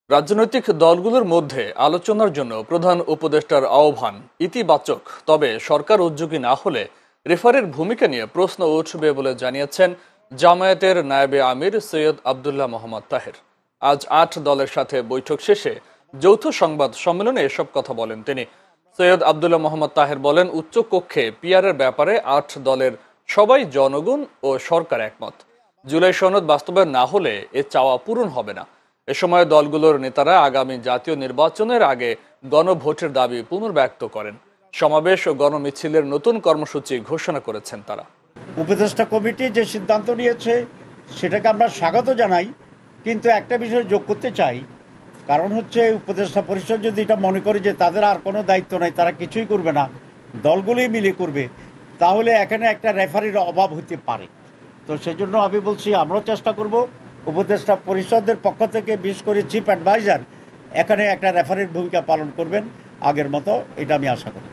রাজনৈতিক দলগুলোর মধ্যে আলোচনার জন্য প্রধান উপদেষ্টার আহ্বান ইতিবাচক, তবে সরকার উদ্যোগী না হলে রেফারির ভূমিকা নিয়ে প্রশ্ন উঠবে বলে জানিয়েছেন জামায়াতের নায়েবে আমির সৈয়দ আবদুল্লাহ মোহাম্মদ তাহের। আজ ৮ দলের সাথে বৈঠক শেষে যৌথ সংবাদ সম্মেলনে এসব কথা বলেন তিনি। সৈয়দ আবদুল্লাহ মোহাম্মদ তাহের বলেন, উচ্চ কক্ষে পিআরের ব্যাপারে ৮ দলের সবাই জনগণ ও সরকার একমত। জুলাই সনদ বাস্তবায়ন না হলে এ চাওয়া পূরণ হবে না। এ সময় দলগুলোর নেতারা আগামী জাতীয় নির্বাচনের আগে গণভোটের দাবি পুনর্ব্যক্ত করেন। সমাবেশ ও গণমিছিলের নতুন কর্মসূচি ঘোষণা করেছেন তারা। উপদেষ্টা কমিটি যে সিদ্ধান্ত নিয়েছে সেটাকে আমরা স্বাগত জানাই, কিন্তু একটা বিষয় যোগ করতে চাই। কারণ হচ্ছে উপদেষ্টা পরিষদ যদি এটা মনে করে যে তাদের আর কোনো দায়িত্ব নাই, তারা কিছুই করবে না, দলগুলোই মিলে করবে, তাহলে এখানে একটা রেফারির অভাব হতে পারে। তো সেই জন্য আমি বলছি, আমরাও চেষ্টা করব উপদেষ্টা পরিষদের পক্ষ থেকে, বিশেষ করে চিফ অ্যাডভাইজার এখানে একটা রেফারির ভূমিকা পালন করবেন আগের মতো, এটা আমি আশা করি।